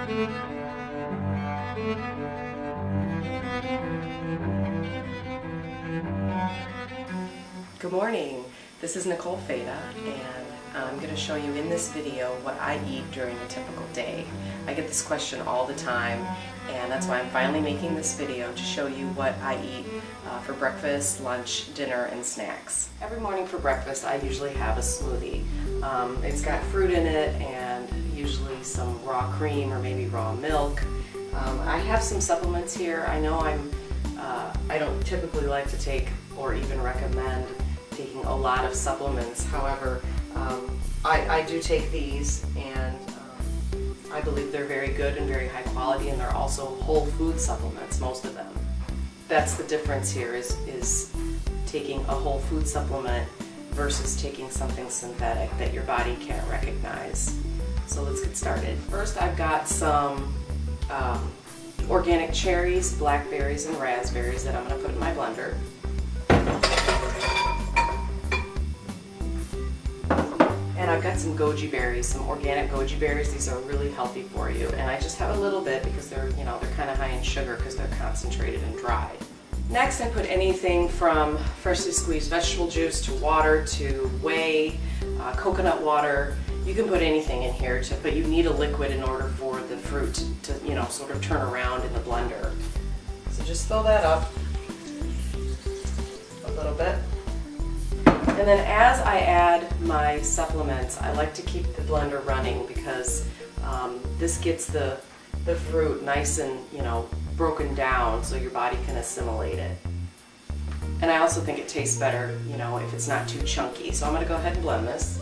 Good morning, this is Nicole Fayta, and I'm going to show you in this video what I eat during a typical day. I get this question all the time, and that's why I'm finally making this video to show you what I eat for breakfast, lunch, dinner, and snacks. Every morning for breakfast I usually have a smoothie. It's got fruit in it and usually some raw cream or maybe raw milk. I have some supplements here. I know I don't typically like to take or even recommend taking a lot of supplements. However, I do take these, and I believe they're very good and very high quality, and they're also whole food supplements, most of them. That's the difference here, is taking a whole food supplement versus taking something synthetic that your body can't recognize. So let's get started. First, I've got some organic cherries, blackberries, and raspberries that I'm going to put in my blender. And I've got some goji berries, some organic goji berries. These are really healthy for you. And I just have a little bit because they're kind of high in sugar because they're concentrated and dried. Next, I put anything from freshly squeezed vegetable juice to water to whey, coconut water. You can put anything in here, but you need a liquid in order for the fruit to, sort of turn around in the blender. So just fill that up a little bit. And then as I add my supplements, I like to keep the blender running because this gets the fruit nice and, broken down so your body can assimilate it. And I also think it tastes better, if it's not too chunky. So I'm going to go ahead and blend this.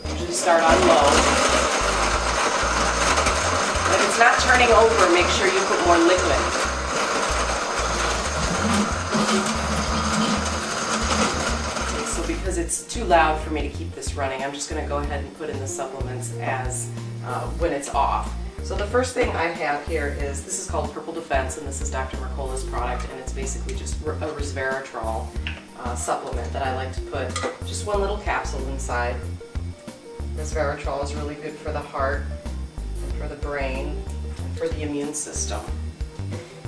Usually start on low. If it's not turning over, make sure you put more liquid. Okay, so because it's too loud for me to keep this running, I'm just going to go ahead and put in the supplements as when it's off. So the first thing I have here this is called Purple Defense, and this is Dr. Mercola's product, and it's basically just a resveratrol supplement that I like to put just one little capsule inside. Resveratrol is really good for the heart, for the brain, and for the immune system.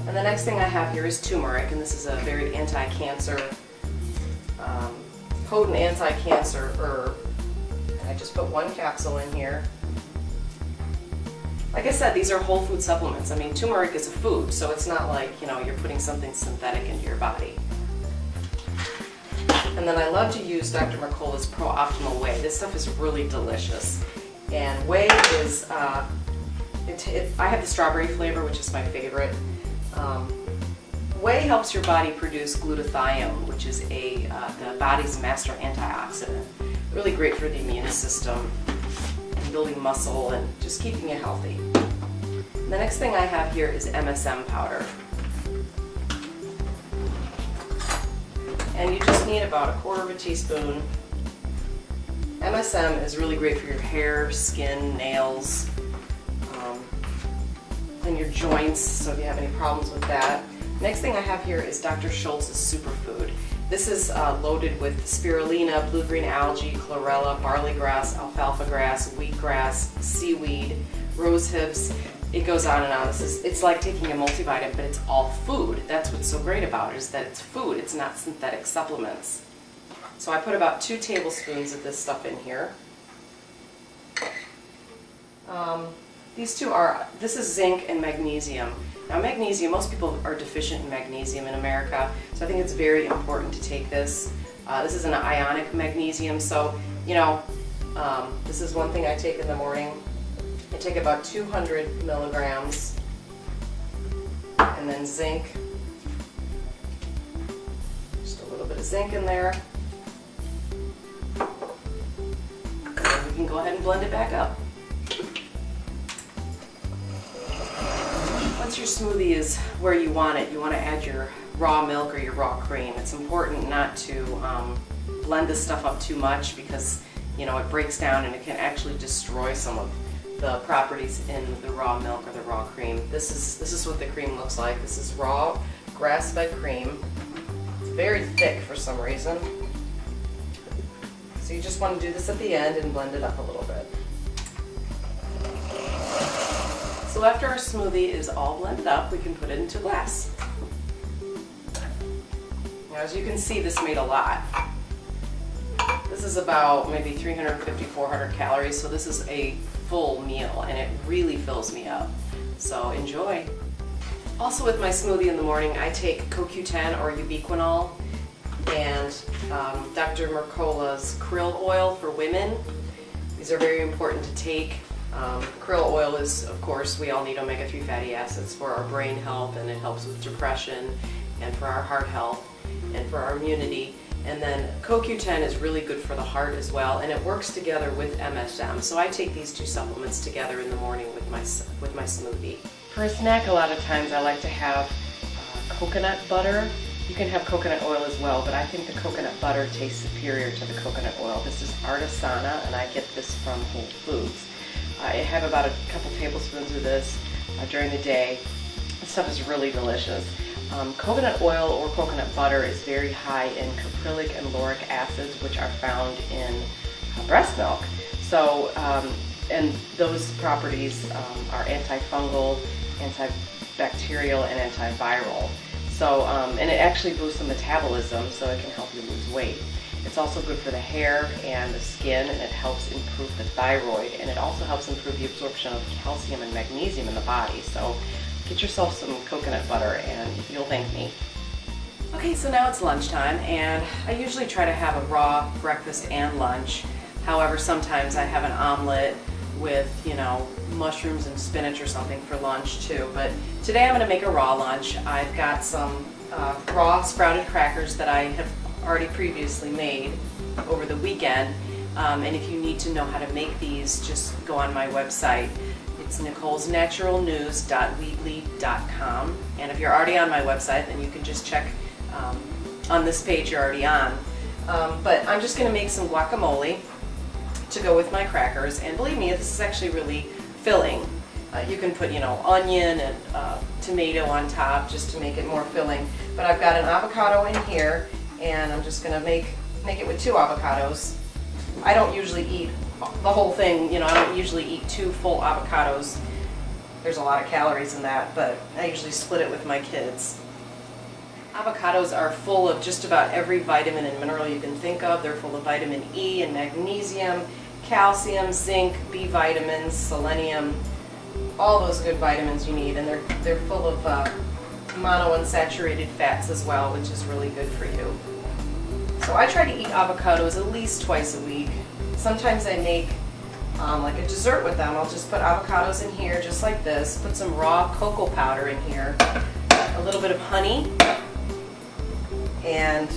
And the next thing I have here is turmeric, and this is a very anti-cancer, potent anti-cancer herb. And I just put one capsule in here. Like I said, these are whole food supplements. I mean, turmeric is a food, so it's not like, you're putting something synthetic into your body. And then I love to use Dr. Mercola's Pro Optimal Whey. This stuff is really delicious. And whey is, I have the strawberry flavor, which is my favorite. Whey helps your body produce glutathione, which is the body's master antioxidant. Really great for the immune system, and building muscle, and just keeping you healthy. The next thing I have here is MSM powder. And you just need about 1/4 teaspoon. MSM is really great for your hair, skin, nails, and your joints, so if you have any problems with that. Next thing I have here is Dr. Schultz's Superfood. This is loaded with spirulina, blue-green algae, chlorella, barley grass, alfalfa grass, wheatgrass, seaweed, rose hips. It goes on and on. It's like taking a multivitamin, but it's all food. That's what's so great about it, is that it's food. It's not synthetic supplements. So I put about 2 tablespoons of this stuff in here. This is zinc and magnesium. Now magnesium, most people are deficient in magnesium in America, so I think it's very important to take this. This is an ionic magnesium, so, this is one thing I take in the morning. I take about 200 milligrams, and then zinc, just a little bit of zinc in there. And we can go ahead and blend it back up. Once your smoothie is where you want it, you want to add your raw milk or your raw cream. It's important not to blend this stuff up too much because, it breaks down and it can actually destroy some of the properties in the raw milk or the raw cream. This is what the cream looks like. This is raw grass-fed cream. It's very thick for some reason. So you just want to do this at the end and blend it up a little bit. So after our smoothie is all blended up, we can put it into a glass. Now, as you can see, this made a lot. This is about maybe 350, 400 calories, so this is a full meal, and it really fills me up. So enjoy. Also with my smoothie in the morning, I take CoQ10 or ubiquinol and Dr. Mercola's krill oil for women. These are very important to take. Krill oil is, of course, we all need omega-3 fatty acids for our brain health, and it helps with depression and for our heart health and for our immunity. And then CoQ10 is really good for the heart as well, and it works together with MSM. So I take these two supplements together in the morning with my smoothie. For a snack, a lot of times I like to have coconut butter. You can have coconut oil as well, but I think the coconut butter tastes superior to the coconut oil. This is Artisana, and I get this from Whole Foods. I have about a couple tablespoons of this during the day. This stuff is really delicious. Coconut oil or coconut butter is very high in caprylic and lauric acids, which are found in breast milk. So, and those properties are antifungal, antibacterial, and antiviral. So, and it actually boosts the metabolism, so it can help you lose weight. It's also good for the hair and the skin, and it helps improve the thyroid, and it also helps improve the absorption of calcium and magnesium in the body. So get yourself some coconut butter and you'll thank me. Okay, so now it's lunchtime, and I usually try to have a raw breakfast and lunch. However, sometimes I have an omelet with, mushrooms and spinach or something for lunch too. But today I'm going to make a raw lunch. I've got some raw sprouted crackers that I have already previously made over the weekend. And if you need to know how to make these, just go on my website. It's nicolesnaturalnews.weebly.com, and if you're already on my website, then you can just check on this page you're already on. But I'm just going to make some guacamole to go with my crackers, and believe me, this is actually really filling. You can put, onion and tomato on top just to make it more filling. But I've got an avocado in here, and I'm just going to make it with 2 avocados. I don't usually eat the whole thing, I don't usually eat 2 full avocados. There's a lot of calories in that, but I usually split it with my kids. Avocados are full of just about every vitamin and mineral you can think of. They're full of vitamin E and magnesium, calcium, zinc, B vitamins, selenium, all those good vitamins you need, and they're full of monounsaturated fats as well, which is really good for you. So I try to eat avocados at least twice a week. Sometimes I make like a dessert with them. I'll just put avocados in here just like this, put some raw cocoa powder in here, a little bit of honey, and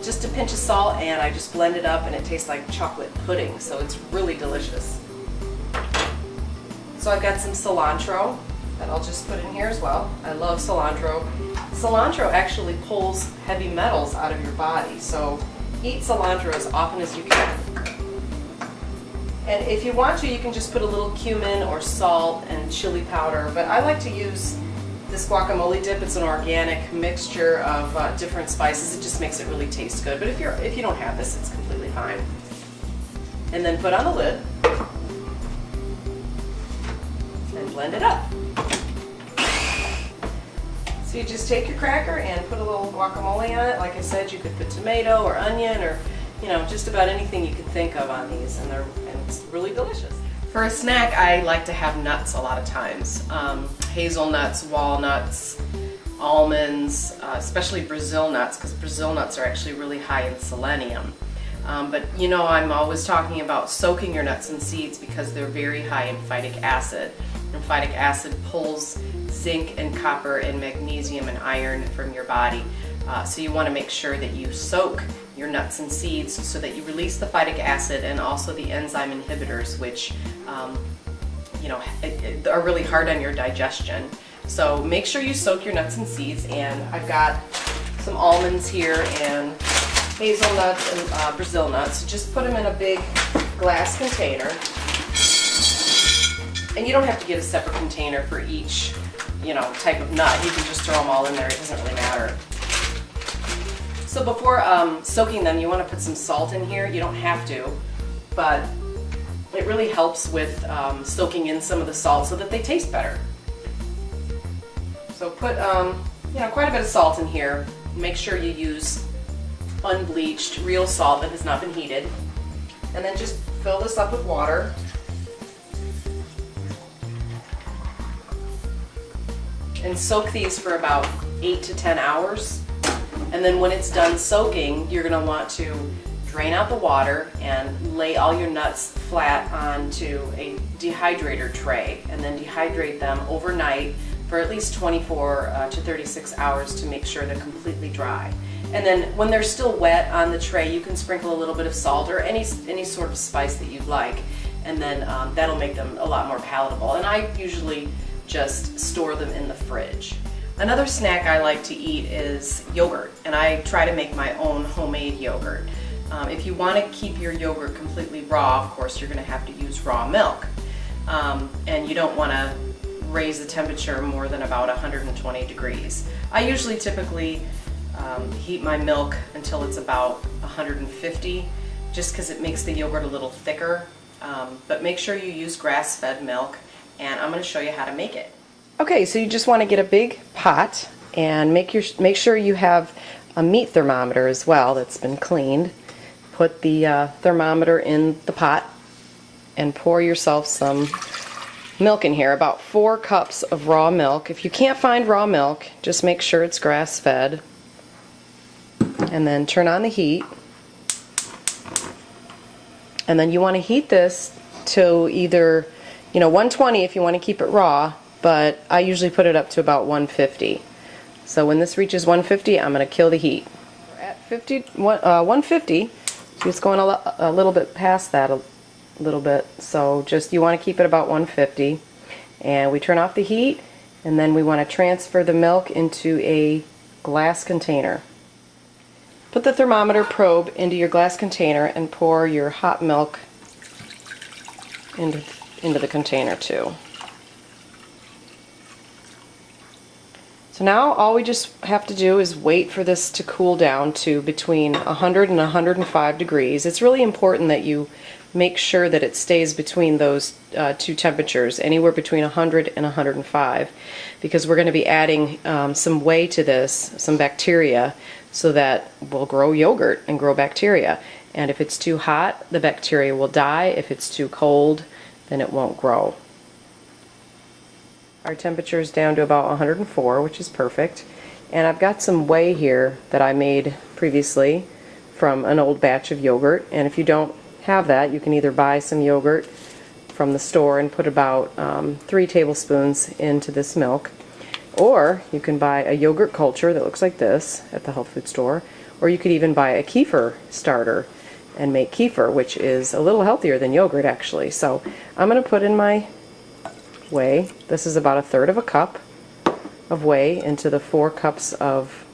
just a pinch of salt, and I just blend it up, and it tastes like chocolate pudding, so it's really delicious. So I've got some cilantro that I'll just put in here as well. I love cilantro. Cilantro actually pulls heavy metals out of your body, so eat cilantro as often as you can. And if you want to, you can just put a little cumin or salt and chili powder, but I like to use this guacamole dip. It's an organic mixture of different spices. It just makes it really taste good. But if you don't have this, it's completely fine. And then put on the lid and blend it up. So you just take your cracker and put a little guacamole on it. Like I said, you could put tomato or onion or just about anything you can think of on these, and it's really delicious. For a snack, I like to have nuts a lot of times. Hazelnuts, walnuts, almonds, especially Brazil nuts, because Brazil nuts are actually really high in selenium. But I'm always talking about soaking your nuts and seeds because they're very high in phytic acid. And phytic acid pulls zinc and copper and magnesium and iron from your body. So you want to make sure that you soak your nuts and seeds so that you release the phytic acid and also the enzyme inhibitors, which are really hard on your digestion. So make sure you soak your nuts and seeds, and I've got some almonds here and hazelnuts and Brazil nuts. So just put them in a big glass container, and you don't have to get a separate container for each type of nut. You can just throw them all in there, it doesn't really matter. So before soaking them, you want to put some salt in here. You don't have to, but It really helps with soaking in some of the salt so that they taste better. So put quite a bit of salt in here. Make sure you use unbleached real salt that has not been heated. And then just fill this up with water. And soak these for about 8 to 10 hours. And then when it's done soaking, you're going to want to drain out the water and lay all your nuts flat onto a dehydrator tray, and then dehydrate them overnight for at least 24 to 36 hours to make sure they're completely dry. And then when they're still wet on the tray, you can sprinkle a little bit of salt or any sort of spice that you'd like, and then that'll make them a lot more palatable. And I usually just store them in the fridge. Another snack I like to eat is yogurt, and I try to make my own homemade yogurt. If you want to keep your yogurt completely raw, of course you're going to have to use raw milk, and you don't want to raise the temperature more than about 120 degrees. I usually typically heat my milk until it's about 150, just because it makes the yogurt a little thicker, but make sure you use grass-fed milk, and I'm going to show you how to make it. Okay, so you just want to get a big pot and make sure you have a meat thermometer as well that's been cleaned. Put the thermometer in the pot and pour yourself some milk in here, about 4 cups of raw milk. If you can't find raw milk, just make sure it's grass-fed. And then turn on the heat. And then you want to heat this to either, 120 if you want to keep it raw, but I usually put it up to about 150. So when this reaches 150, I'm going to kill the heat. We're at 150. It's going a little bit past that a little bit, so you want to keep it about 150. And we turn off the heat, and then we want to transfer the milk into a glass container. Put the thermometer probe into your glass container and pour your hot milk into the container too. So now all we just have to do is wait for this to cool down to between 100 and 105 degrees. It's really important that you make sure that it stays between those two temperatures, anywhere between 100 and 105, because we're going to be adding some whey to this, some bacteria, so that we'll grow yogurt and grow bacteria. And if it's too hot, the bacteria will die. If it's too cold, then it won't grow. Our temperature is down to about 104, which is perfect. And I've got some whey here that I made previously from an old batch of yogurt. And if you don't have that, you can either buy some yogurt from the store and put about 3 tablespoons into this milk. Or you can buy a yogurt culture that looks like this at the health food store. Or you could even buy a kefir starter and make kefir, which is a little healthier than yogurt actually. So I'm going to put in my whey. This is about 1/3 cup of whey into the 4 cups of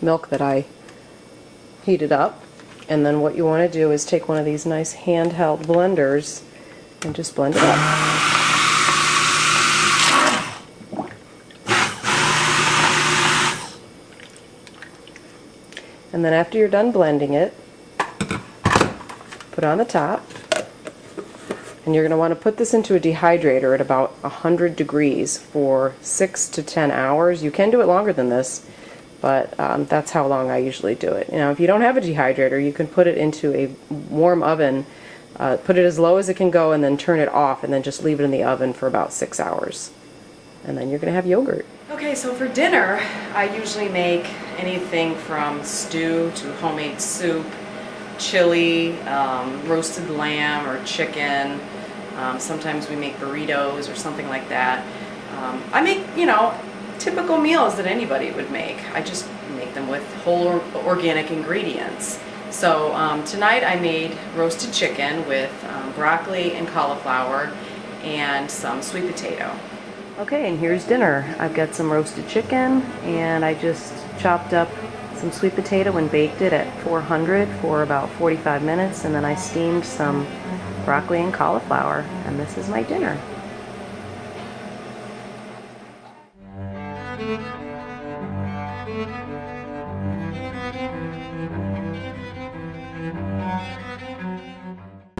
milk that I heated up. And then what you want to do is take one of these nice handheld blenders and just blend it up. And then after you're done blending it, put it on the top. And you're going to want to put this into a dehydrator at about 100 degrees for 6 to 10 hours. You can do it longer than this, but that's how long I usually do it. If you don't have a dehydrator, you can put it into a warm oven, put it as low as it can go, and then turn it off, and then just leave it in the oven for about 6 hours. And then you're going to have yogurt. Okay, so for dinner, I usually make anything from stew to homemade soup, chili, roasted lamb or chicken. Sometimes we make burritos or something like that. I make, typical meals that anybody would make. I just make them with whole organic ingredients. So tonight I made roasted chicken with broccoli and cauliflower and some sweet potato. Okay, and here's dinner. I've got some roasted chicken, and I just chopped up some sweet potato and baked it at 400 for about 45 minutes, and then I steamed some broccoli and cauliflower, and this is my dinner.